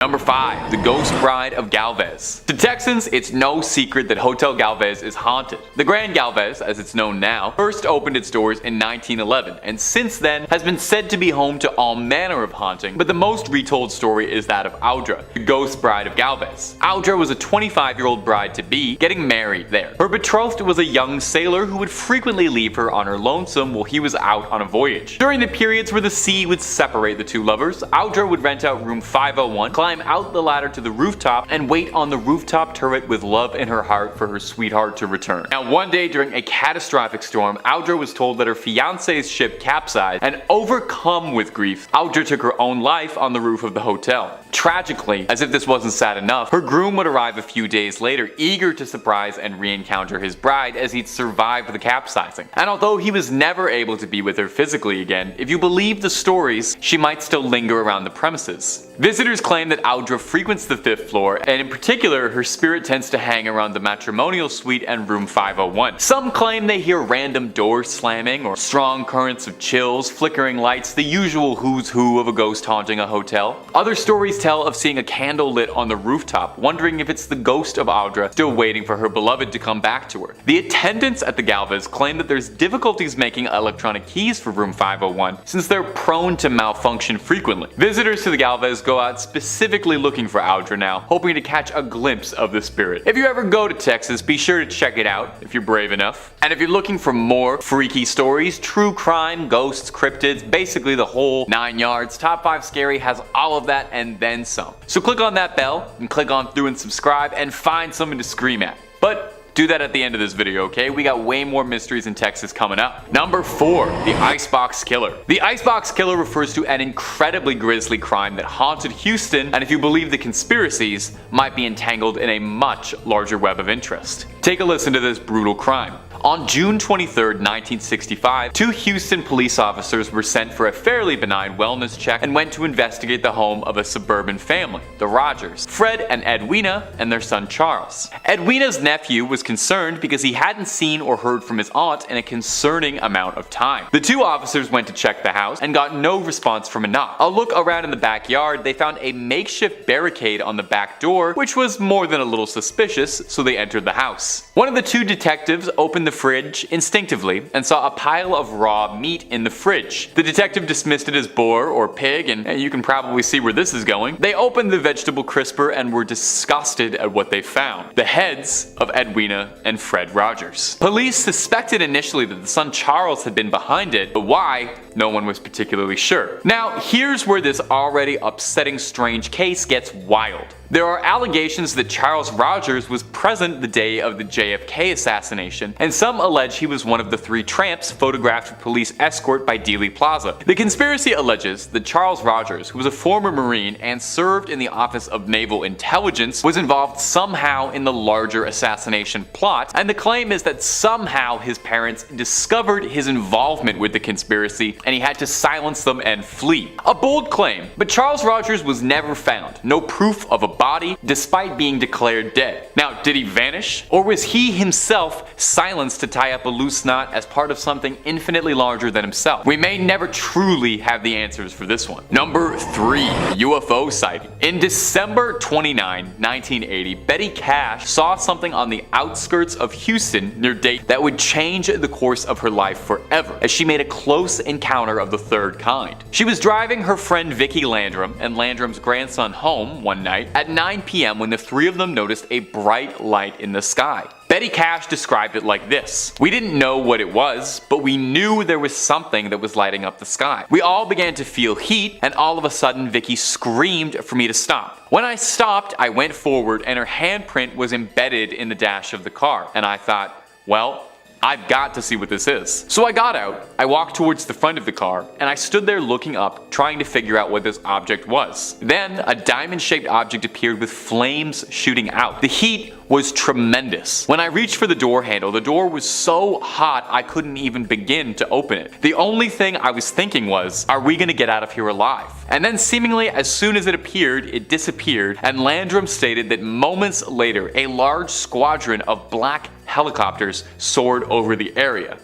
Number 5. The Ghost Bride of Galvez. To Texans, it's no secret that Hotel Galvez is haunted. The Grand Galvez, as it's known now, first opened its doors in 1911, and since then has been said to be home to all manner of haunting, but the most retold story is that of Audra, the Ghost Bride of Galvez. Audra was a 25-year-old bride-to-be getting married there. Her betrothed was a young sailor who would frequently leave her on her lonesome while he was out on a voyage. During the periods where the sea would separate the two lovers, Audra would rent out room 501, climb out the ladder to the rooftop, and wait on the rooftop turret with love in her heart for her sweetheart to return. Now, one day during a catastrophic storm, Audra was told that her fiance's ship capsized, and overcome with grief, Audra took her own life on the roof of the hotel. Tragically, as if this wasn't sad enough, her groom would arrive a few days later, eager to surprise and re-encounter his bride as he'd survived the capsizing. And although he was never able to be with her physically again, if you believe the stories, she might still linger around the premises. Visitors claim that Audra frequents the 5th floor, and in particular, her spirit tends to hang around the matrimonial suite and room 501. Some claim they hear random doors slamming, or strong currents of chills, flickering lights, the usual who's who of a ghost haunting a hotel. Other stories tell of seeing a candle lit on the rooftop, wondering if it's the ghost of Audra still waiting for her beloved to come back to her. The attendants at the Galvez claim that there's difficulties making electronic keys for room 501 since they're prone to malfunction frequently. Visitors to the Galvez go out specifically looking for Audra now, hoping to catch a glimpse of the spirit. If you ever go to Texas, be sure to check it out if you're brave enough. And if you're looking for more freaky stories, true crime, ghosts, cryptids, basically the whole 9 yards, Top 5 Scary has all of that and then some. So click on that bell and click on through and subscribe and find something to scream at. But do that at the end of this video, okay? We got way more mysteries in Texas coming up. Number 4. The Icebox Killer. The Icebox Killer refers to an incredibly grisly crime that haunted Houston, and if you believe the conspiracies, might be entangled in a much larger web of interest. Take a listen to this brutal crime. On June 23, 1965, 2 Houston police officers were sent for a fairly benign wellness check and went to investigate the home of a suburban family, the Rogers, Fred and Edwina, and their son Charles. Edwina's nephew was concerned because he hadn't seen or heard from his aunt in a concerning amount of time. The 2 officers went to check the house and got no response from a knock. A look around in the backyard, they found a makeshift barricade on the back door, which was more than a little suspicious, so they entered the house. One of the 2 detectives opened the fridge instinctively and saw a pile of raw meat in the fridge. The detective dismissed it as boar or pig, and you can probably see where this is going. They opened the vegetable crisper and were disgusted at what they found: the heads of Edwina and Fred Rogers. Police suspected initially that the son Charles had been behind it, but why, no one was particularly sure. Now, here's where this already upsetting strange case gets wild. There are allegations that Charles Rogers was present the day of the JFK assassination, and some allege he was one of the 3 tramps photographed with police escort by Dealey Plaza. The conspiracy alleges that Charles Rogers, who was a former Marine and served in the Office of Naval Intelligence, was involved somehow in the larger assassination plot, and the claim is that somehow his parents discovered his involvement with the conspiracy and he had to silence them and flee. A bold claim, but Charles Rogers was never found. No proof of a body, despite being declared dead. Now, did he vanish? Or was he himself silenced to tie up a loose knot as part of something infinitely larger than himself? We may never truly have the answers for this one. Number 3. UFO Sighting. In December 29, 1980, Betty Cash saw something on the outskirts of Houston near Dayton that would change the course of her life forever, as she made a close encounter of the 3rd kind. She was driving her friend Vicki Landrum and Landrum's grandson home one night at 9 p.m. when the 3 of them noticed a bright light in the sky. Betty Cash described it like this: "We didn't know what it was, but we knew there was something that was lighting up the sky. We all began to feel heat, and all of a sudden Vicki screamed for me to stop. When I stopped, I went forward and her handprint was embedded in the dash of the car, and I thought, well, I've got to see what this is. So I got out, I walked towards the front of the car, and I stood there looking up, trying to figure out what this object was. Then a diamond-shaped object appeared with flames shooting out. The heat was tremendous. When I reached for the door handle, the door was so hot I couldn't even begin to open it. The only thing I was thinking was, are we gonna get out of here alive? And then seemingly as soon as it appeared, it disappeared, and Landrum stated that moments later, a large squadron of black helicopters soared over the area.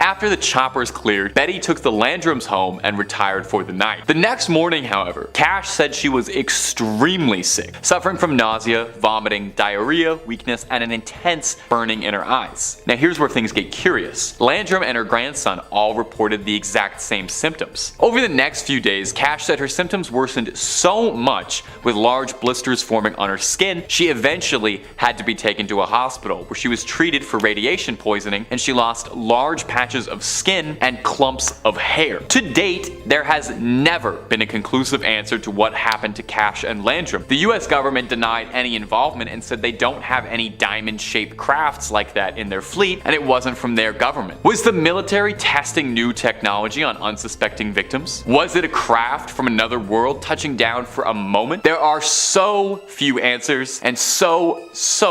After the choppers cleared, Betty took the Landrums home and retired for the night. The next morning, however, Cash said she was extremely sick, suffering from nausea, vomiting, diarrhea, weakness, and an intense burning in her eyes. Now here's where things get curious. Landrum and her grandson all reported the exact same symptoms. Over the next few days, Cash said her symptoms worsened so much, with large blisters forming on her skin, she eventually had to be taken to a hospital where she was treated for radiation poisoning, and she lost large patches of skin and clumps of hair. To date, there has never been a conclusive answer to what happened to Cash and Landrum. The US government denied any involvement and said they don't have any diamond-shaped crafts like that in their fleet, and it wasn't from their government. Was the military testing new technology on unsuspecting victims? Was it a craft from another world touching down for a moment? There are so few answers and so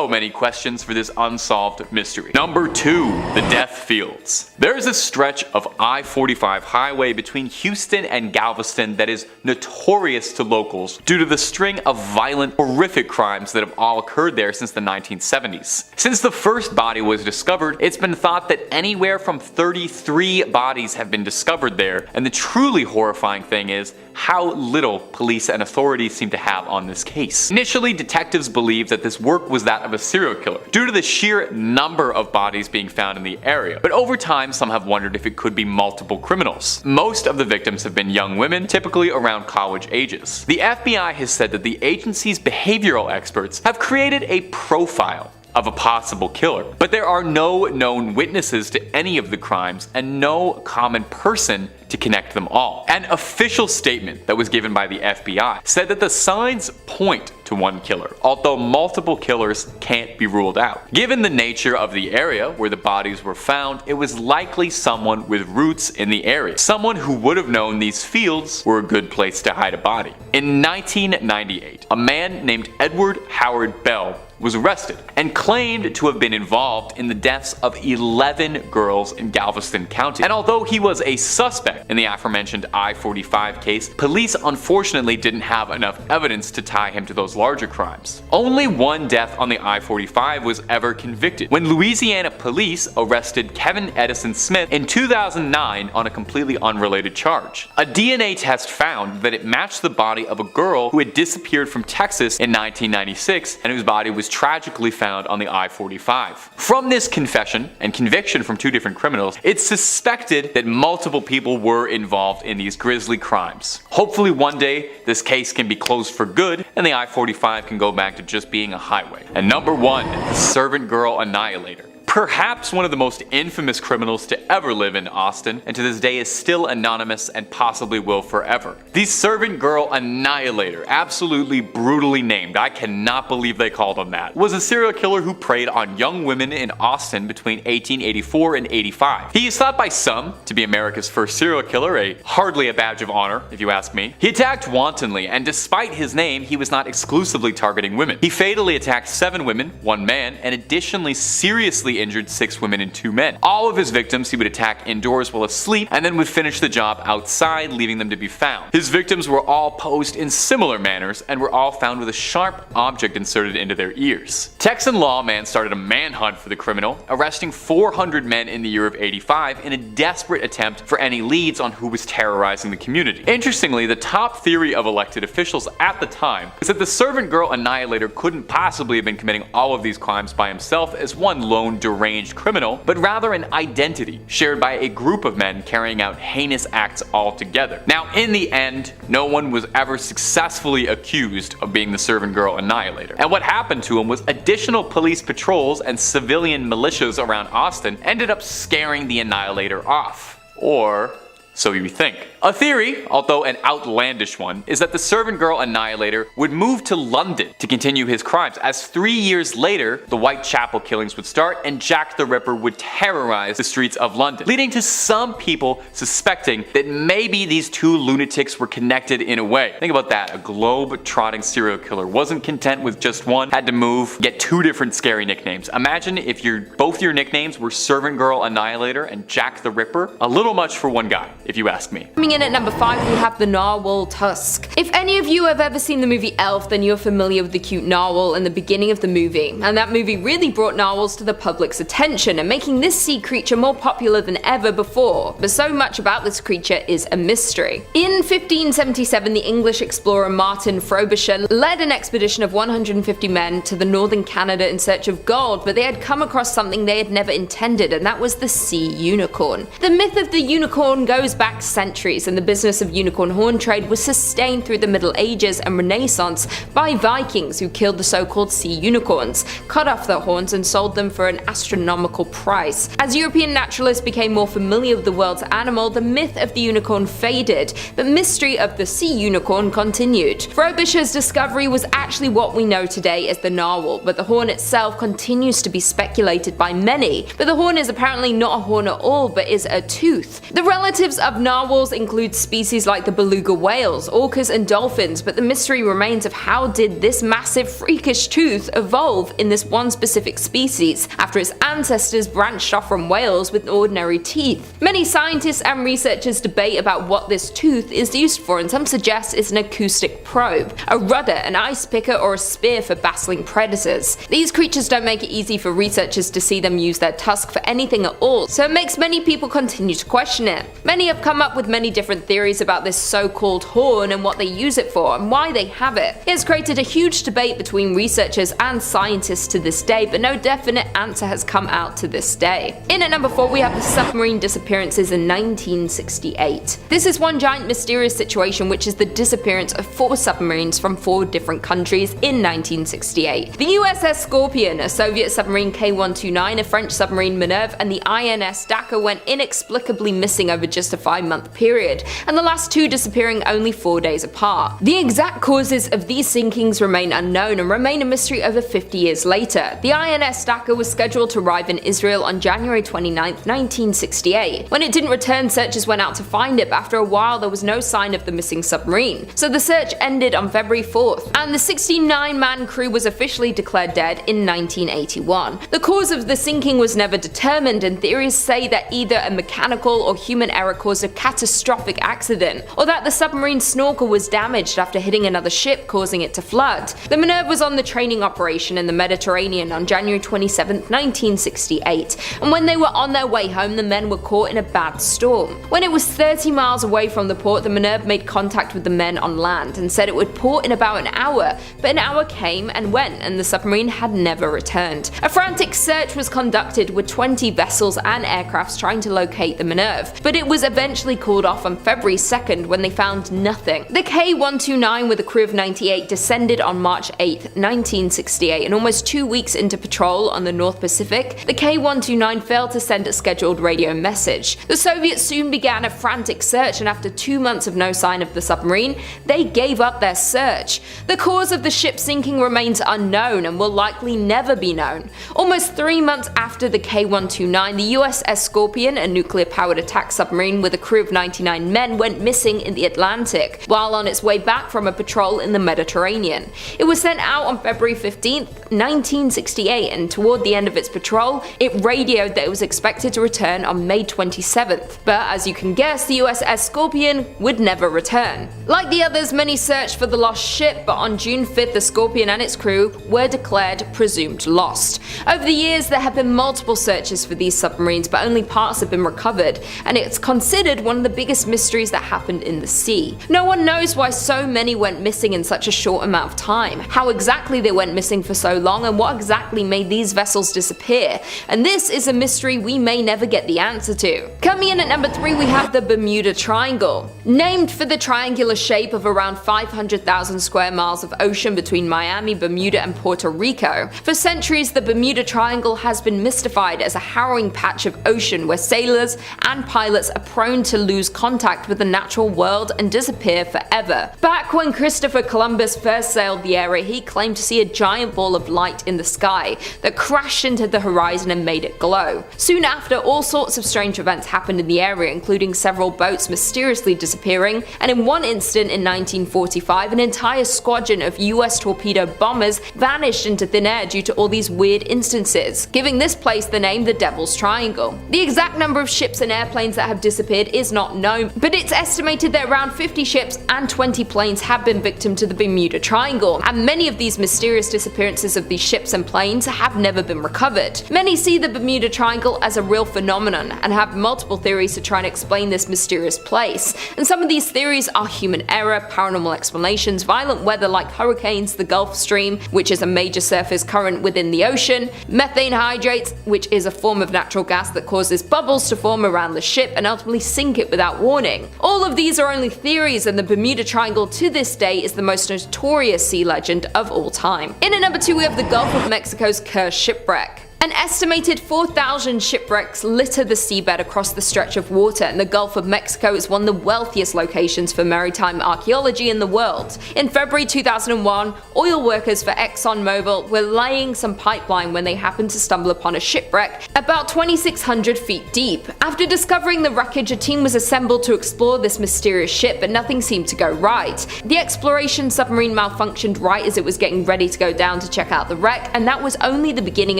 many questions for this unsolved mystery. Number 2, the death fields. There is a stretch of I-45 highway between Houston and Galveston that is notorious to locals due to the string of violent, horrific crimes that have all occurred there since the 1970s. Since the first body was discovered, it's been thought that anywhere from 33 bodies have been discovered there, and the truly horrifying thing is how little police and authorities seem to have on this case. Initially, detectives believed that this work was that of a serial killer, due to the sheer number of bodies being found in the area, but over time some have wondered if it could be multiple criminals. Most of the victims have been young women, typically around college ages. The FBI has said that the agency's behavioral experts have created a profile of a possible killer, but there are no known witnesses to any of the crimes and no common person to connect them all. An official statement that was given by the FBI said that the signs point to one killer, although multiple killers can't be ruled out. Given the nature of the area where the bodies were found, it was likely someone with roots in the area, someone who would have known these fields were a good place to hide a body. In 1998, a man named Edward Howard Bell was arrested and claimed to have been involved in the deaths of 11 girls in Galveston County. And although he was a suspect in the aforementioned I-45 case, police unfortunately didn't have enough evidence to tie him to those larger crimes. Only one death on the I-45 was ever convicted, when Louisiana police arrested Kevin Edison Smith in 2009 on a completely unrelated charge. A DNA test found that it matched the body of a girl who had disappeared from Texas in 1996 and whose body was tragically found on the I-45. From this confession and conviction from 2 different criminals, it's suspected that multiple people were involved in these grisly crimes. Hopefully one day this case can be closed for good and the I-45 can go back to just being a highway. And number 1, the Servant Girl Annihilator. Perhaps one of the most infamous criminals to ever live in Austin, and to this day is still anonymous and possibly will forever. The Servant Girl Annihilator, absolutely brutally named, I cannot believe they called him that, was a serial killer who preyed on young women in Austin between 1884 and 85. He is thought by some to be America's first serial killer, hardly a badge of honor if you ask me. He attacked wantonly, and despite his name, he was not exclusively targeting women. He fatally attacked 7 women, 1 man, and additionally seriously injured 6 women and 2 men. All of his victims he would attack indoors while asleep and then would finish the job outside, leaving them to be found. His victims were all posed in similar manners and were all found with a sharp object inserted into their ears. Texan lawman started a manhunt for the criminal, arresting 400 men in the year of 85 in a desperate attempt for any leads on who was terrorizing the community. Interestingly, the top theory of elected officials at the time was that the Servant Girl Annihilator couldn't possibly have been committing all of these crimes by himself as one lone deranged criminal, but rather an identity shared by a group of men carrying out heinous acts all together. Now, in the end, no one was ever successfully accused of being the Servant Girl Annihilator. And what happened to him was additional police patrols and civilian militias around Austin ended up scaring the Annihilator off. Or so you think. A theory, although an outlandish one, is that the Servant Girl Annihilator would move to London to continue his crimes, as 3 years later, the Whitechapel killings would start and Jack the Ripper would terrorize the streets of London, leading to some people suspecting that maybe these 2 lunatics were connected in a way. Think about that, a globe-trotting serial killer wasn't content with just one, had to move, get 2 different scary nicknames. Imagine if both your nicknames were Servant Girl Annihilator and Jack the Ripper. A little much for one guy, if you ask me. Coming in at number 5 we have the Narwhal Tusk. If any of you have ever seen the movie Elf, then you're familiar with the cute narwhal in the beginning of the movie, and that movie really brought narwhals to the public's attention and making this sea creature more popular than ever before, but so much about this creature is a mystery. In 1577, the English explorer Martin Frobisher led an expedition of 150 men to the northern Canada in search of gold, but they had come across something they had never intended, and that was the sea unicorn. The myth of the unicorn goes back centuries, and the business of unicorn horn trade was sustained through the Middle Ages and Renaissance by Vikings who killed the so-called sea unicorns, cut off their horns and sold them for an astronomical price. As European naturalists became more familiar with the world's animal, the myth of the unicorn faded, but mystery of the sea unicorn continued. Frobisher's discovery was actually what we know today as the narwhal, but the horn itself continues to be speculated by many. But the horn is apparently not a horn at all, but is a tooth. The relatives of narwhals include species like the beluga whales, orcas and dolphins, but the mystery remains of how did this massive freakish tooth evolve in this one specific species after its ancestors branched off from whales with ordinary teeth. Many scientists and researchers debate about what this tooth is used for, and some suggest it's an acoustic probe, a rudder, an ice picker, or a spear for battling predators. These creatures don't make it easy for researchers to see them use their tusk for anything at all, so it makes many people continue to question it. Many have come up with many different theories about this so-called horn and what they use it for and why they have it. It has created a huge debate between researchers and scientists to this day, but no definite answer has come out to this day. In at number 4 we have the Submarine Disappearances in 1968. This is one giant mysterious situation, which is the disappearance of 4 submarines from 4 different countries in 1968. The USS Scorpion, a Soviet submarine K-129, a French submarine Minerve, and the INS Dakar went inexplicably missing over just a 5-month period, and the last 2 disappearing only 4 days apart. The exact causes of these sinkings remain unknown and remain a mystery over 50 years later. The INS Dakar was scheduled to arrive in Israel on January 29, 1968. When it didn't return, searchers went out to find it, but after a while there was no sign of the missing submarine. So the search ended on February 4th, and the 69-man crew was officially declared dead in 1981. The cause of the sinking was never determined, and theories say that either a mechanical or human error caused a catastrophic accident, or that the submarine snorkel was damaged after hitting another ship, causing it to flood. The Minerve was on the training operation in the Mediterranean on January 27, 1968, and when they were on their way home, the men were caught in a bad storm. When it was 30 miles away from the port, the Minerve made contact with the men on land and said it would port in about an hour, but an hour came and went, and the submarine had never returned. A frantic search was conducted with 20 vessels and aircrafts trying to locate the Minerve, but it was eventually called off on February 2nd when they found nothing. The K-129 with a crew of 98 descended on March 8, 1968, and almost 2 weeks into patrol on the North Pacific, the K-129 failed to send a scheduled radio message. The Soviets soon began a frantic search, and after 2 months of no sign of the submarine, they gave up their search. The cause of the ship sinking remains unknown and will likely never be known. Almost 3 months after the K-129, the USS Scorpion, a nuclear-powered attack submarine with a crew of 99 men, went missing in the Atlantic while on its way back from a patrol in the Mediterranean. It was sent out on February 15, 1968, and toward the end of its patrol, it radioed that it was expected to return on May 27th. But as you can guess, the USS Scorpion would never return. Like the others, many searched for the lost ship, but on June 5th, the Scorpion and its crew were declared presumed lost. Over the years, there have been multiple searches for these submarines, but only parts have been recovered, and it's considered one of the biggest mysteries that happened in the sea. No one knows why so many went missing in such a short amount of time, how exactly they went missing for so long, and what exactly made these vessels disappear. And this is a mystery we may never get the answer to. Coming in at number 3, we have the Bermuda Triangle. Named for the triangular shape of around 500,000 square miles of ocean between Miami, Bermuda, and Puerto Rico, for centuries the Bermuda Triangle has been mystified as a harrowing patch of ocean where sailors and pilots are prone to lose contact with the natural world and disappear forever. Back when Christopher Columbus first sailed the area, he claimed to see a giant ball of light in the sky that crashed into the horizon and made it glow. Soon after, all sorts of strange events happened in the area, including several boats mysteriously disappearing, and in one incident in 1945, an entire squadron of US torpedo bombers vanished into thin air due to all these weird instances, giving this place the name the Devil's Triangle. The exact number of ships and airplanes that have disappeared is not known, known, but it's estimated that around 50 ships and 20 planes have been victim to the Bermuda Triangle, and many of these mysterious disappearances of these ships and planes have never been recovered. Many see the Bermuda Triangle as a real phenomenon and have multiple theories to try and explain this mysterious place, and some of these theories are human error, paranormal explanations, violent weather like hurricanes, the Gulf Stream, which is a major surface current within the ocean, methane hydrates, which is a form of natural gas that causes bubbles to form around the ship and ultimately sink it without warning. All of these are only theories, and the Bermuda Triangle to this day is the most notorious sea legend of all time. In at number 2 we have the Gulf of Mexico's cursed shipwreck. An estimated 4,000 shipwrecks litter the seabed across the stretch of water, and the Gulf of Mexico is one of the wealthiest locations for maritime archaeology in the world. In February 2001, oil workers for ExxonMobil were laying some pipeline when they happened to stumble upon a shipwreck about 2,600 feet deep. After discovering the wreckage, a team was assembled to explore this mysterious ship, but nothing seemed to go right. The exploration submarine malfunctioned right as it was getting ready to go down to check out the wreck, and that was only the beginning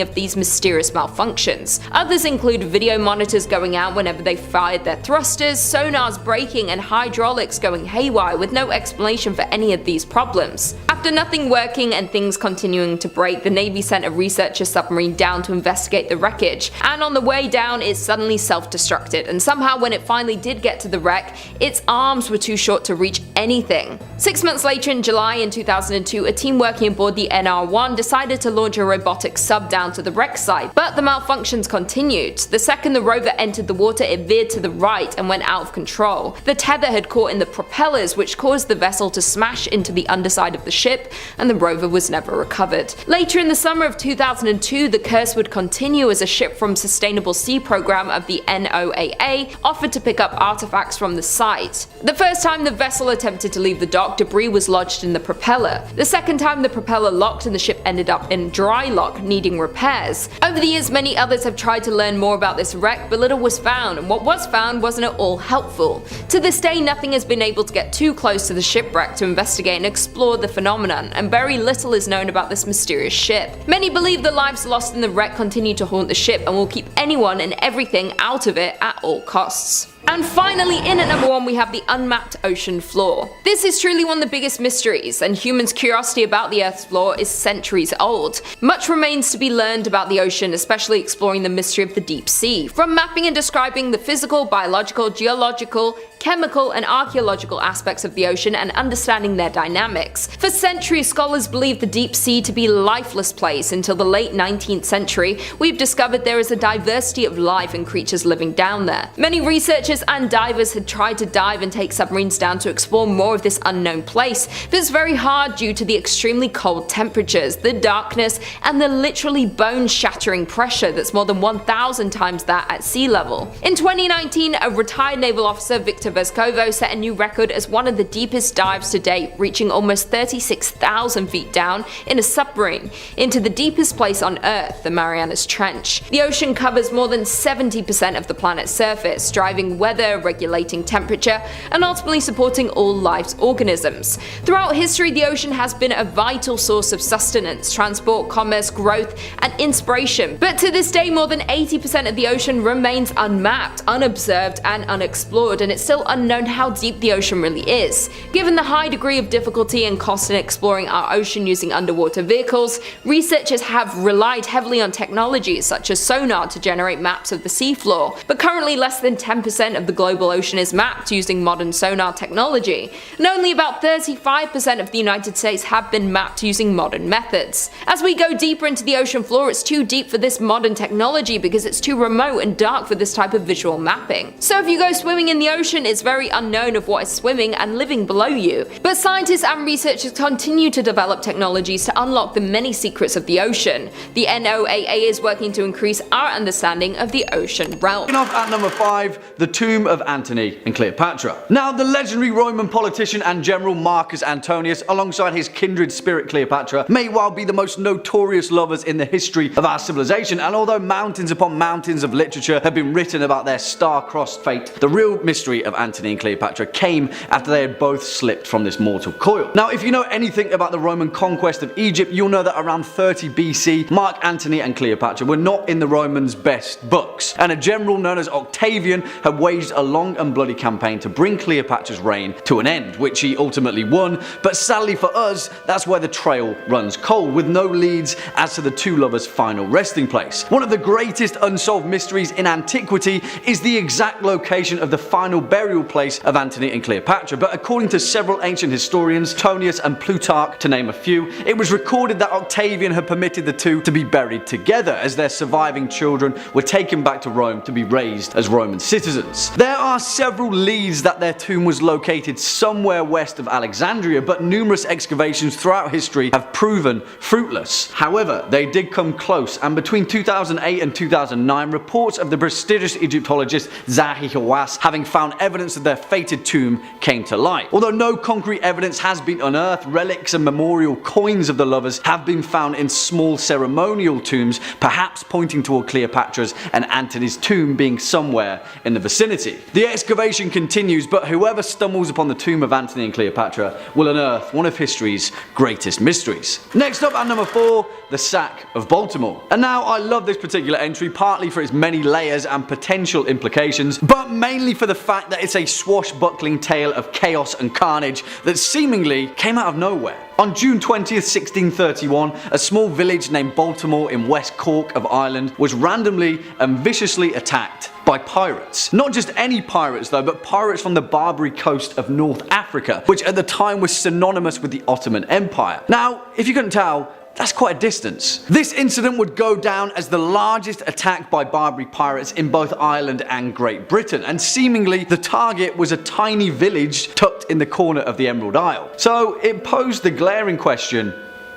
of these mysterious malfunctions. Others include video monitors going out whenever they fired their thrusters, sonars breaking, and hydraulics going haywire with no explanation for any of these problems. After nothing working and things continuing to break, the Navy sent a researcher submarine down to investigate the wreckage, and on the way down it suddenly self-destructed, and somehow when it finally did get to the wreck, its arms were too short to reach anything. 6 months later, in July in 2002, a team working aboard the NR-1 decided to launch a robotic sub down to the wreck site, but the malfunctions continued. The second the rover entered the water, it veered to the right and went out of control. The tether had caught in the propellers, which caused the vessel to smash into the underside of the ship, and the rover was never recovered. Later in the summer of 2002, the curse would continue as a ship from Sustainable Sea Program of the NOAA offered to pick up artifacts from the site. The first time the vessel attempted to leave the dock, debris was lodged in the propeller. The second time, the propeller locked and the ship ended up in dry lock, needing repairs. Over the years, many others have tried to learn more about this wreck, but little was found, and what was found wasn't at all helpful. To this day, nothing has been able to get too close to the shipwreck to investigate and explore the phenomenon, and very little is known about this mysterious ship. Many believe the lives lost in the wreck continue to haunt the ship and will keep anyone and everything out of it at all costs. And finally, in at number 1 we have the unmapped ocean floor. This is truly one of the biggest mysteries, and humans' curiosity about the Earth's floor is centuries old. Much remains to be learned about the ocean, especially exploring the mystery of the deep sea. From mapping and describing the physical, biological, geological, chemical, and archaeological aspects of the ocean and understanding their dynamics. For centuries, scholars believed the deep sea to be a lifeless place. Until the late 19th century, we've discovered there is a diversity of life and creatures living down there. Many researchers and divers had tried to dive and take submarines down to explore more of this unknown place, but it's very hard due to the extremely cold temperatures, the darkness, and the literally bone-shattering pressure that's more than 1,000 times that at sea level. In 2019, a retired naval officer, Victor Vescovo, set a new record as one of the deepest dives to date, reaching almost 36,000 feet down in a submarine into the deepest place on Earth, the Marianas Trench. The ocean covers more than 70% of the planet's surface, driving weather, regulating temperature, and ultimately supporting all life's organisms. Throughout history, the ocean has been a vital source of sustenance, transport, commerce, growth, and inspiration. But to this day, more than 80% of the ocean remains unmapped, unobserved, and unexplored, and it's still unknown how deep the ocean really is. Given the high degree of difficulty and cost in exploring our ocean using underwater vehicles, researchers have relied heavily on technologies such as sonar to generate maps of the seafloor, but currently less than 10% of the global ocean is mapped using modern sonar technology, and only about 35% of the United States have been mapped using modern methods. As we go deeper into the ocean floor, it's too deep for this modern technology because it's too remote and dark for this type of visual mapping. So if you go swimming in the ocean, it's very unknown of what is swimming and living below you. But scientists and researchers continue to develop technologies to unlock the many secrets of the ocean. The NOAA is working to increase our understanding of the ocean realm. Off at number 5, the tomb of Antony and Cleopatra. Now, the legendary Roman politician and general Marcus Antonius, alongside his kindred spirit Cleopatra, may well be the most notorious lovers in the history of our civilization, and although mountains upon mountains of literature have been written about their star-crossed fate, the real mystery of Antony and Cleopatra came after they had both slipped from this mortal coil. Now, if you know anything about the Roman conquest of Egypt, you'll know that around 30 BC, Mark Antony and Cleopatra were not in the Romans' best books, and a general known as Octavian had waged a long and bloody campaign to bring Cleopatra's reign to an end, which he ultimately won, but sadly for us, that's where the trail runs cold, with no leads as to the two lovers' final resting place. One of the greatest unsolved mysteries in antiquity is the exact location of the final burial place of Antony and Cleopatra, but according to several ancient historians, Tonius and Plutarch to name a few, it was recorded that Octavian had permitted the two to be buried together as their surviving children were taken back to Rome to be raised as Roman citizens. There are several leads that their tomb was located somewhere west of Alexandria, but numerous excavations throughout history have proven fruitless. However, they did come close, and between 2008 and 2009, reports of the prestigious Egyptologist Zahi Hawass having found evidence of their fated tomb came to light. Although no concrete evidence has been unearthed, relics and memorial coins of the lovers have been found in small ceremonial tombs, perhaps pointing toward Cleopatra's and Antony's tomb being somewhere in the vicinity. The excavation continues, but whoever stumbles upon the tomb of Antony and Cleopatra will unearth one of history's greatest mysteries. Next up at number 4, the Sack of Baltimore. And now I love this particular entry, partly for its many layers and potential implications, but mainly for the fact that it's a swashbuckling tale of chaos and carnage that seemingly came out of nowhere. On June 20th, 1631, a small village named Baltimore in West Cork of Ireland was randomly and viciously attacked by pirates. Not just any pirates though, but pirates from the Barbary coast of North Africa, which at the time was synonymous with the Ottoman Empire. Now, if you couldn't tell, that's quite a distance. This incident would go down as the largest attack by Barbary pirates in both Ireland and Great Britain, and seemingly the target was a tiny village tucked in the corner of the Emerald Isle. So it posed the glaring question,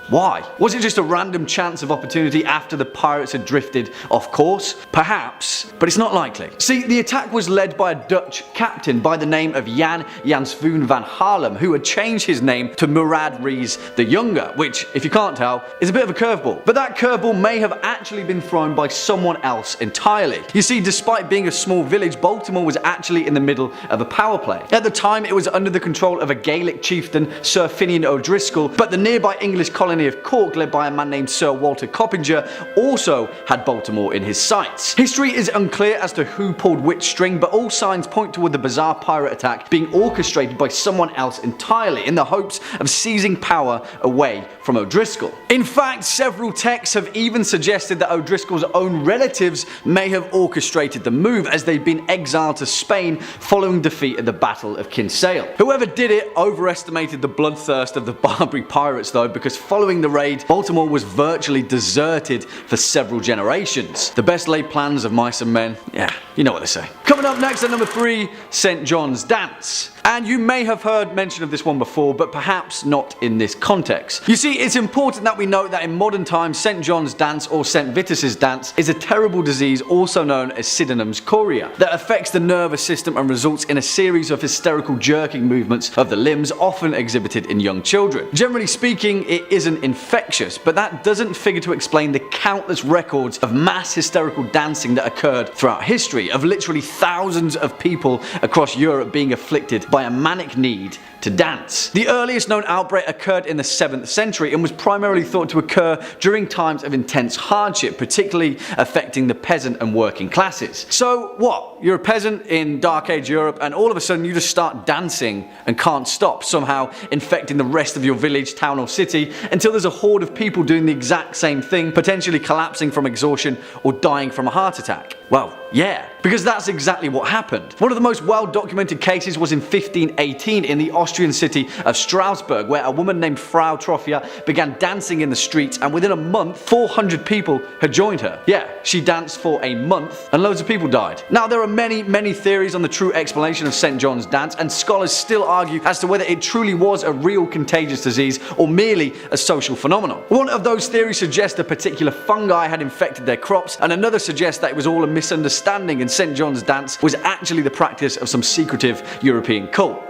why? Was it just a random chance of opportunity after the pirates had drifted off course? Perhaps, but it's not likely. See, the attack was led by a Dutch captain by the name of Jan Jansvoon van Haarlem, who had changed his name to Murad Rees the Younger, which, if you can't tell, is a bit of a curveball. But that curveball may have actually been thrown by someone else entirely. You see, despite being a small village, Baltimore was actually in the middle of a power play. At the time, it was under the control of a Gaelic chieftain, Sir Finian O'Driscoll, but the nearby English colony of Cork, led by a man named Sir Walter Coppinger, also had Baltimore in his sights. History is unclear as to who pulled which string, but all signs point toward the bizarre pirate attack being orchestrated by someone else entirely, in the hopes of seizing power away from O'Driscoll. In fact, several texts have even suggested that O'Driscoll's own relatives may have orchestrated the move, as they'd been exiled to Spain following defeat at the Battle of Kinsale. Whoever did it overestimated the bloodthirst of the Barbary pirates though, because following the raid, Baltimore was virtually deserted for several generations. The best laid plans of mice and men, yeah, you know what they say. Coming up next at number 3, St. John's Dance. And you may have heard mention of this one before, but perhaps not in this context. You see, it's important that we note that in modern times, St. John's Dance or St. Vitus's Dance is a terrible disease also known as Sydenham's chorea that affects the nervous system and results in a series of hysterical jerking movements of the limbs, often exhibited in young children. Generally speaking, it isn't infectious, but that doesn't figure to explain the countless records of mass hysterical dancing that occurred throughout history, of literally thousands of people across Europe being afflicted by a manic need to dance. The earliest known outbreak occurred in the 7th century and was primarily thought to occur during times of intense hardship, particularly affecting the peasant and working classes. So what? You're a peasant in Dark Age Europe and all of a sudden you just start dancing and can't stop, somehow infecting the rest of your village, town or city, until there's a horde of people doing the exact same thing, potentially collapsing from exhaustion or dying from a heart attack. Well, yeah, because that's exactly what happened. One of the most well-documented cases was in 1518 in the Austrian city of Strasbourg, where a woman named Frau Troffia began dancing in the streets, and within a month, 400 people had joined her. Yeah, she danced for a month, and loads of people died. Now, there are many theories on the true explanation of St. John's Dance, and scholars still argue as to whether it truly was a real contagious disease or merely a social phenomenon. One of those theories suggests a particular fungi had infected their crops, and another suggests that it was all a misunderstanding and St. John's Dance was actually the practice of some secretive European cult.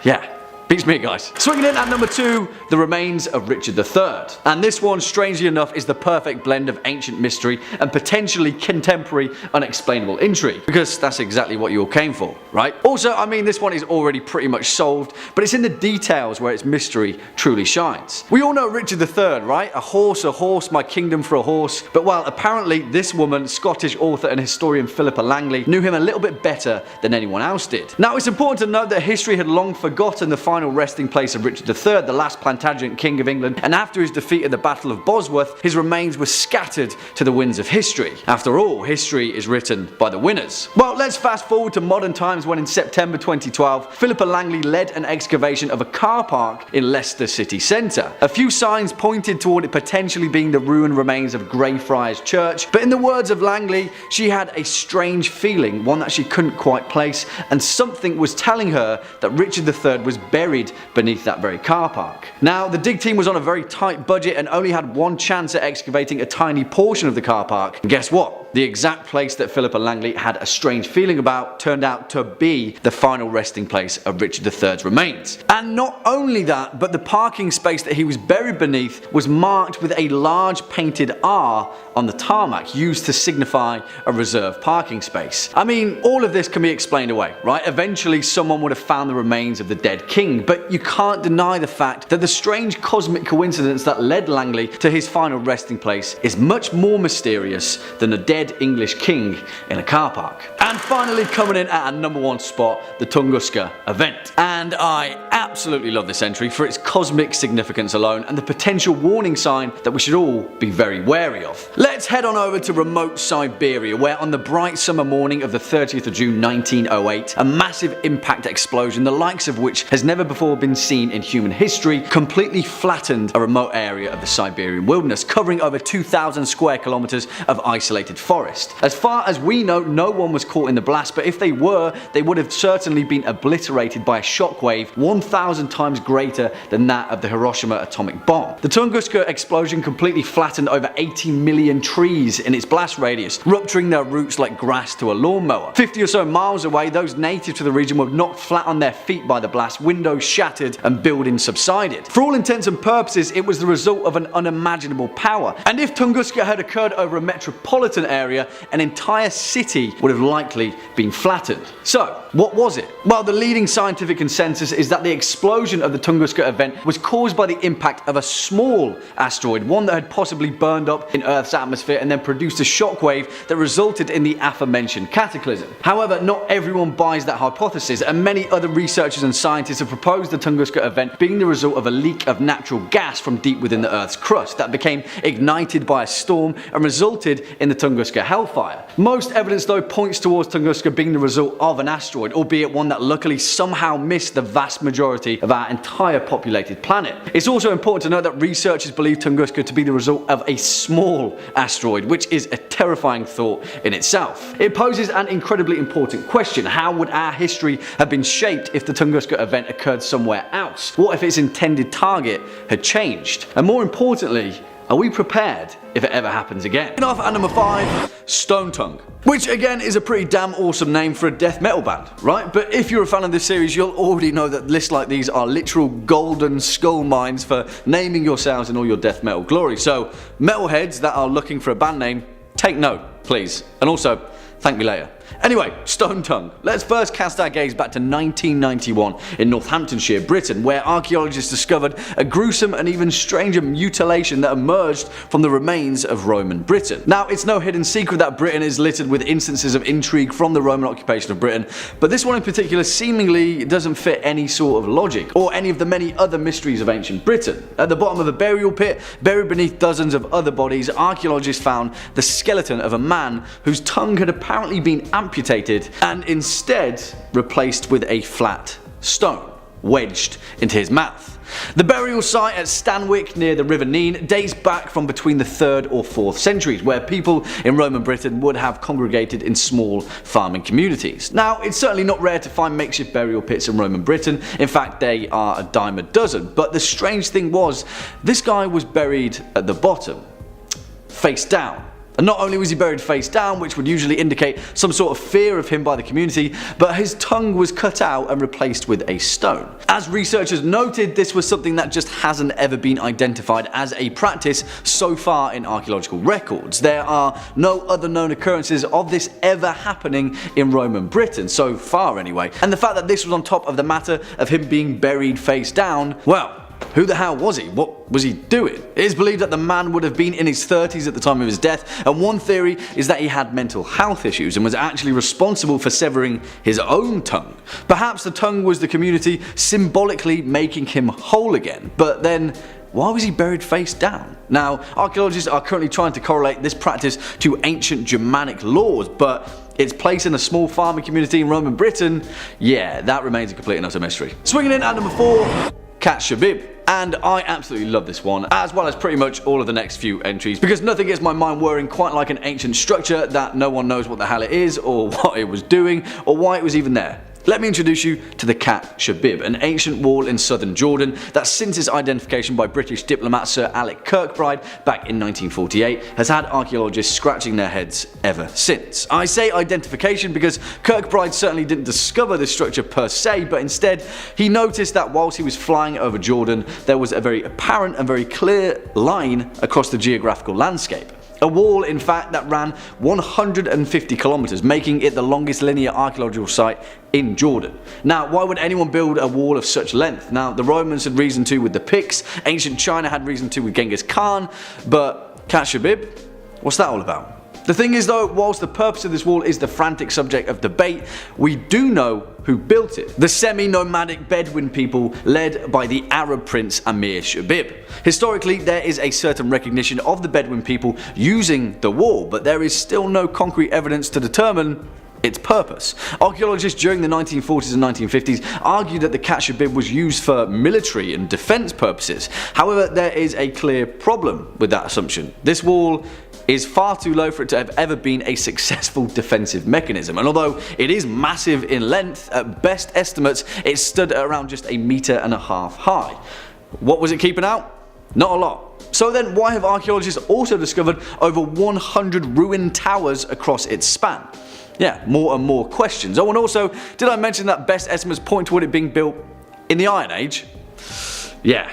Yeah. Beats me, guys. Swinging in at number 2, the remains of Richard III. And this one, strangely enough, is the perfect blend of ancient mystery and potentially contemporary unexplainable intrigue. Because that's exactly what you all came for, right? Also, I mean, this one is already pretty much solved, but it's in the details where its mystery truly shines. We all know Richard III, right? A horse, my kingdom for a horse. But well, apparently this woman, Scottish author and historian Philippa Langley, knew him a little bit better than anyone else did. Now, it's important to note that history had long forgotten the final resting place of Richard III, the last Plantagenet king of England, and after his defeat at the Battle of Bosworth, his remains were scattered to the winds of history. After all, history is written by the winners. Well, let's fast forward to modern times when in September 2012, Philippa Langley led an excavation of a car park in Leicester city centre. A few signs pointed toward it potentially being the ruined remains of Greyfriars Church, but in the words of Langley, she had a strange feeling, one that she couldn't quite place, and something was telling her that Richard III was buried beneath that very car park. Now, the dig team was on a very tight budget and only had one chance at excavating a tiny portion of the car park. And guess what? The exact place that Philippa Langley had a strange feeling about turned out to be the final resting place of Richard III's remains. And not only that, but the parking space that he was buried beneath was marked with a large painted R on the tarmac, used to signify a reserved parking space. I mean, all of this can be explained away, right? Eventually someone would have found the remains of the dead king, but you can't deny the fact that the strange cosmic coincidence that led Langley to his final resting place is much more mysterious than a dead English king in a car park. And finally, coming in at our number 1 spot, the Tunguska Event. And I absolutely love this entry for its cosmic significance alone and the potential warning sign that we should all be very wary of. Let's head on over to remote Siberia, where on the bright summer morning of the 30th of June 1908, a massive impact explosion, the likes of which has never before been seen in human history, completely flattened a remote area of the Siberian wilderness, covering over 2,000 square kilometers of isolated forest. As far as we know, no one was caught in the blast, but if they were, they would have certainly been obliterated by a shockwave 1,000 times greater than that of the Hiroshima atomic bomb. The Tunguska explosion completely flattened over 80 million trees in its blast radius, rupturing their roots like grass to a lawnmower. 50 or so miles away, those native to the region were knocked flat on their feet by the blast, windows shattered and buildings subsided. For all intents and purposes, it was the result of an unimaginable power. And if Tunguska had occurred over a metropolitan area, an entire city would have likely been flattened. So, what was it? Well, the leading scientific consensus is that the explosion of the Tunguska event was caused by the impact of a small asteroid, one that had possibly burned up in Earth's atmosphere and then produced a shockwave that resulted in the aforementioned cataclysm. However, not everyone buys that hypothesis, and many other researchers and scientists have proposed the Tunguska event being the result of a leak of natural gas from deep within the Earth's crust that became ignited by a storm and resulted in the Tunguska Hellfire. Most evidence though points towards Tunguska being the result of an asteroid, albeit one that luckily somehow missed the vast majority of our entire populated planet. It's also important to note that researchers believe Tunguska to be the result of a small asteroid, which is a terrifying thought in itself. It poses an incredibly important question: how would our history have been shaped if the Tunguska event occurred somewhere else? What if its intended target had changed? And more importantly, are we prepared if it ever happens again? Off at number 5, Stone Tongue. Which again is a pretty damn awesome name for a death metal band, right? But if you're a fan of this series, you'll already know that lists like these are literal golden skull mines for naming yourselves in all your death metal glory. So metalheads that are looking for a band name, take note, please. And also, thank me later. Anyway, Stone Tongue. Let's first cast our gaze back to 1991 in Northamptonshire, Britain, where archaeologists discovered a gruesome and even stranger mutilation that emerged from the remains of Roman Britain. Now, it's no hidden secret that Britain is littered with instances of intrigue from the Roman occupation of Britain, but this one in particular seemingly doesn't fit any sort of logic, or any of the many other mysteries of ancient Britain. At the bottom of a burial pit, buried beneath dozens of other bodies, archaeologists found the skeleton of a man whose tongue had apparently been amputated and instead replaced with a flat stone wedged into his mouth. The burial site at Stanwick near the River Nene dates back from between the 3rd or 4th centuries, where people in Roman Britain would have congregated in small farming communities. Now, it's certainly not rare to find makeshift burial pits in Roman Britain. In fact, they are a dime a dozen. But the strange thing was, this guy was buried at the bottom, face down, And not only was he buried face down, which would usually indicate some sort of fear of him by the community, but his tongue was cut out and replaced with a stone. As researchers noted, this was something that just hasn't ever been identified as a practice so far in archaeological records. There are no other known occurrences of this ever happening in Roman Britain, so far anyway. And the fact that this was on top of the matter of him being buried face down, well, who the hell was he? What was he doing? It is believed that the man would have been in his 30s at the time of his death, and one theory is that he had mental health issues and was actually responsible for severing his own tongue. Perhaps the tongue was the community symbolically making him whole again, but then why was he buried face down? Now, archaeologists are currently trying to correlate this practice to ancient Germanic laws, but its place in a small farming community in Roman Britain, yeah, that remains a complete and utter mystery. Swinging in at number 4, Cat Shabib. And I absolutely love this one, as well as pretty much all of the next few entries, because nothing gets my mind whirring quite like an ancient structure that no one knows what the hell it is, or what it was doing, or why it was even there. Let me introduce you to the Cat Shabib, an ancient wall in southern Jordan that since its identification by British diplomat Sir Alec Kirkbride back in 1948 has had archaeologists scratching their heads ever since. I say identification because Kirkbride certainly didn't discover this structure per se, but instead he noticed that whilst he was flying over Jordan there was a very apparent and very clear line across the geographical landscape. A wall, in fact, that ran 150 kilometers, making it the longest linear archaeological site in Jordan. Now, why would anyone build a wall of such length? Now, the Romans had reason to with the Picts, ancient China had reason to with Genghis Khan, but Cat Shabib? What's that all about? The thing is though, whilst the purpose of this wall is the frantic subject of debate, we do know who built it. The semi-nomadic Bedouin people led by the Arab prince Amir Shabib. Historically, there is a certain recognition of the Bedouin people using the wall, but there is still no concrete evidence to determine its purpose. Archaeologists during the 1940s and 1950s argued that the Cat Shabib was used for military and defense purposes. However, there is a clear problem with that assumption. This wall is far too low for it to have ever been a successful defensive mechanism, and although it is massive in length, at best estimates it stood at around just 1.5 meters high. What was it keeping out? Not a lot. So then why have archaeologists also discovered over 100 ruined towers across its span? Yeah, more and more questions. Oh, and also, did I mention that best estimates point toward it being built in the Iron Age? Yeah,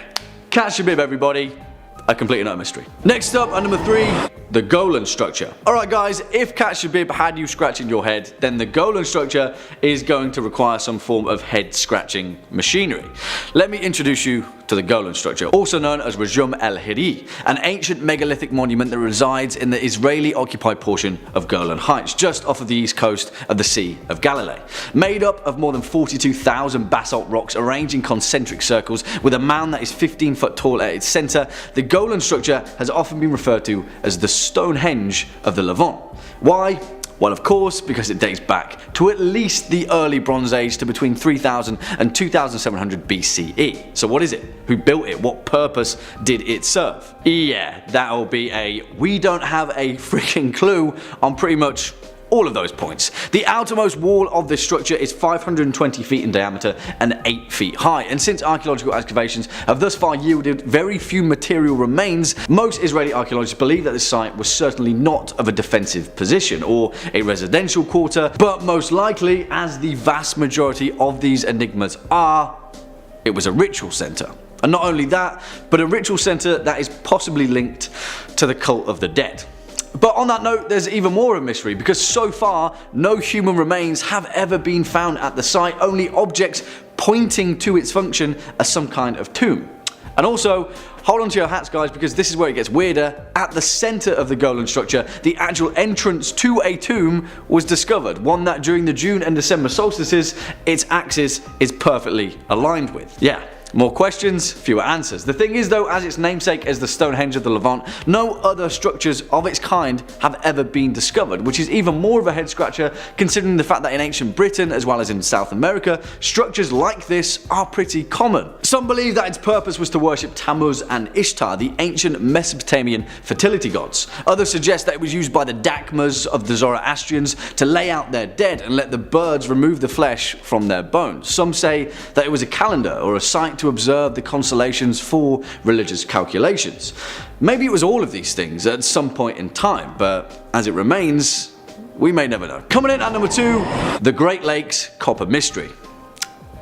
Cat Shabib everybody, a complete and utter mystery. Next up at number 3, the Golan Structure. Alright guys, if Cat Shabib had you scratching your head, then the Golan Structure is going to require some form of head scratching machinery. Let me introduce you to the Golan Structure, also known as Rajum el-Hiri, an ancient megalithic monument that resides in the Israeli-occupied portion of Golan Heights, just off of the east coast of the Sea of Galilee. Made up of more than 42,000 basalt rocks arranged in concentric circles with a mound that is 15 foot tall at its centre, the Golan Structure has often been referred to as the Stonehenge of the Levant. Why? Well, of course, because it dates back to at least the early Bronze Age, to between 3000 and 2700 BCE. So what is it? Who built it? What purpose did it serve? Yeah, that'll be a we don't have a freaking clue on pretty much all of those points. The outermost wall of this structure is 520 feet in diameter and 8 feet high, and since archaeological excavations have thus far yielded very few material remains, most Israeli archaeologists believe that this site was certainly not of a defensive position or a residential quarter, but most likely, as the vast majority of these enigmas are, it was a ritual center. And not only that, but a ritual center that is possibly linked to the cult of the dead. But on that note, there's even more of a mystery, because so far no human remains have ever been found at the site, only objects pointing to its function as some kind of tomb. And also, hold on to your hats guys, because this is where it gets weirder. At the centre of the Golan Structure, the actual entrance to a tomb was discovered, one that during the June and December solstices, its axis is perfectly aligned with. Yeah. More questions, fewer answers. The thing is though, as its namesake as the Stonehenge of the Levant, no other structures of its kind have ever been discovered, which is even more of a head scratcher considering the fact that in ancient Britain, as well as in South America, structures like this are pretty common. Some believe that its purpose was to worship Tammuz and Ishtar, the ancient Mesopotamian fertility gods. Others suggest that it was used by the Dakmas of the Zoroastrians to lay out their dead and let the birds remove the flesh from their bones. Some say that it was a calendar or a site night to observe the constellations for religious calculations. Maybe it was all of these things at some point in time, but as it remains, we may never know. Coming in at number 2, the Great Lakes Copper Mystery.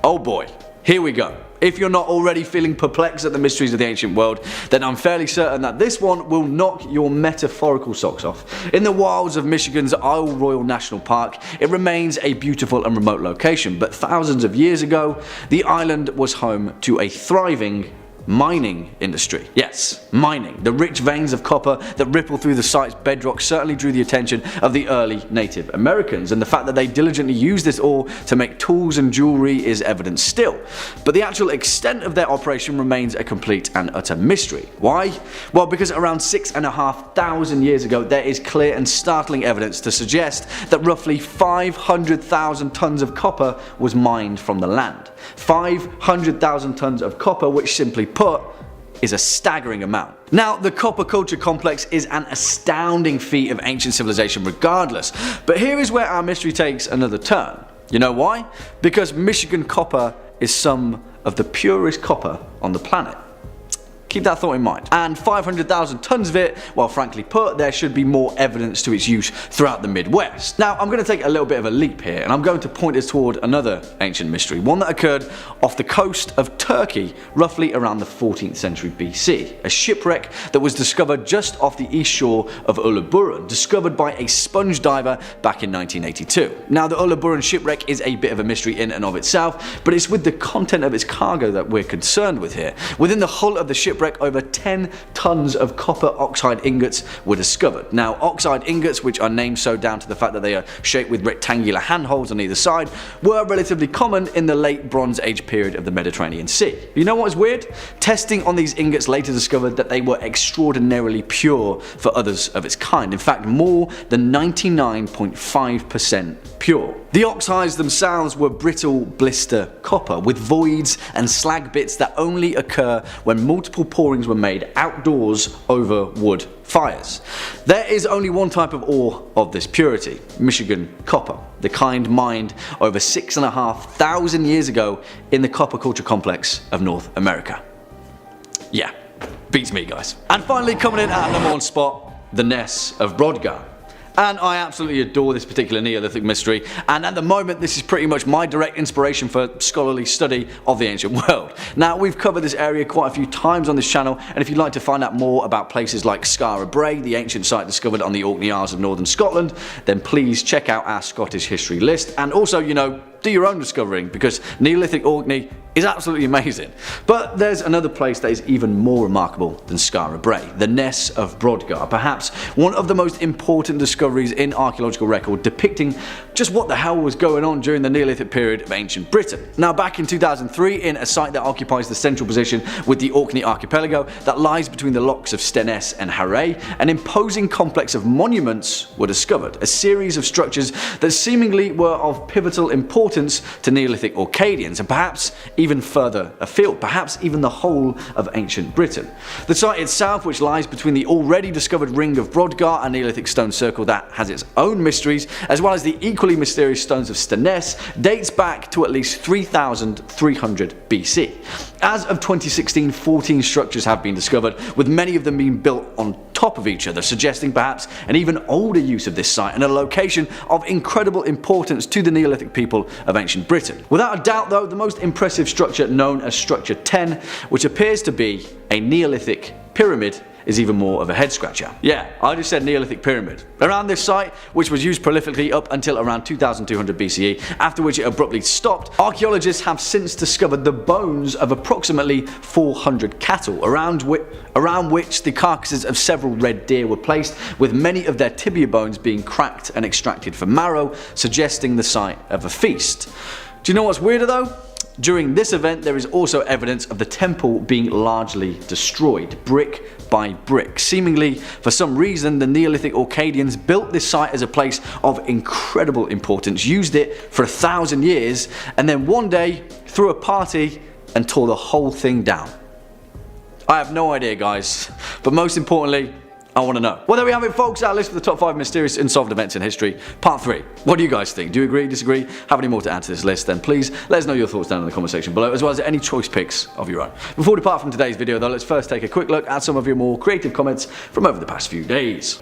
Oh boy, here we go. If you're not already feeling perplexed at the mysteries of the ancient world, then I'm fairly certain that this one will knock your metaphorical socks off. In the wilds of Michigan's Isle Royal National Park, it remains a beautiful and remote location, but thousands of years ago, the island was home to a thriving mining industry. Yes, mining. The rich veins of copper that ripple through the site's bedrock certainly drew the attention of the early Native Americans, and the fact that they diligently used this ore to make tools and jewelry is evident still. But the actual extent of their operation remains a complete and utter mystery. Why? Well, because around 6,500 years ago, there is clear and startling evidence to suggest that roughly 500,000 tons of copper was mined from the land. 500,000 tons of copper, which simply put, is a staggering amount. Now, the copper culture complex is an astounding feat of ancient civilization regardless, but here is where our mystery takes another turn. You know why? Because Michigan copper is some of the purest copper on the planet. Keep that thought in mind. And 500,000 tons of it, well, frankly put, there should be more evidence to its use throughout the Midwest. Now, I'm going to take a little bit of a leap here, and I'm going to point us toward another ancient mystery, one that occurred off the coast of Turkey roughly around the 14th century BC. A shipwreck that was discovered just off the east shore of Uluburun, discovered by a sponge diver back in 1982. Now, the Uluburun shipwreck is a bit of a mystery in and of itself, but it's with the content of its cargo that we're concerned with here. Within the hull of the shipwreck, over 10 tons of copper oxide ingots were discovered. Now, oxide ingots, which are named so down to the fact that they are shaped with rectangular handholds on either side, were relatively common in the late Bronze Age period of the Mediterranean Sea. You know what is weird? Testing on these ingots later discovered that they were extraordinarily pure for others of its kind. In fact, more than 99.5% pure. The oxides themselves were brittle blister copper with voids and slag bits that only occur when multiple pourings were made outdoors over wood fires. There is only one type of ore of this purity, Michigan copper, the kind mined over 6,500 years ago in the copper culture complex of North America. Yeah, beats me, guys. And finally, coming in at number 1 spot, the Ness of Broadgar. And I absolutely adore this particular Neolithic mystery, and at the moment this is pretty much my direct inspiration for scholarly study of the ancient world. Now, we've covered this area quite a few times on this channel, and if you'd like to find out more about places like Skara Brae, the ancient site discovered on the Orkney Isles of northern Scotland, then please check out our Scottish history list, and also, you know, do your own discovering, because Neolithic Orkney is absolutely amazing. But there's another place that is even more remarkable than Skara Brae, the Ness of Broadgar, perhaps one of the most important discoveries in archaeological record depicting just what the hell was going on during the Neolithic period of ancient Britain. Now, back in 2003, in a site that occupies the central position with the Orkney archipelago that lies between the locks of Stenness and Harray, an imposing complex of monuments were discovered, a series of structures that seemingly were of pivotal importance to Neolithic Orcadians, and perhaps even further afield, perhaps even the whole of ancient Britain. The site itself, which lies between the already discovered Ring of Broadgar, a Neolithic stone circle that has its own mysteries, as well as the equally mysterious stones of Stenness, dates back to at least 3,300 BC. As of 2016, 14 structures have been discovered, with many of them being built on top of each other, suggesting perhaps an even older use of this site and a location of incredible importance to the Neolithic people of ancient Britain. Without a doubt though, the most impressive structure, known as Structure 10, which appears to be a Neolithic pyramid, is even more of a head scratcher. Yeah, I just said Neolithic pyramid. Around this site, which was used prolifically up until around 2200 BCE, after which it abruptly stopped, archaeologists have since discovered the bones of approximately 400 cattle, around which the carcasses of several red deer were placed, with many of their tibia bones being cracked and extracted for marrow, suggesting the site of a feast. Do you know what's weirder though? During this event, there is also evidence of the temple being largely destroyed, brick by brick. Seemingly, for some reason, the Neolithic Orcadians built this site as a place of incredible importance, used it for 1,000 years, and then one day threw a party and tore the whole thing down. I have no idea, guys, but most importantly, I want to know. Well, there we have it, folks. Our list of the top 5 mysterious unsolved events in history. Part 3. What do you guys think? Do you agree, disagree? Have any more to add to this list? Then please let us know your thoughts down in the comment section below, as well as any choice picks of your own. Before we depart from today's video, though, let's first take a quick look at some of your more creative comments from over the past few days.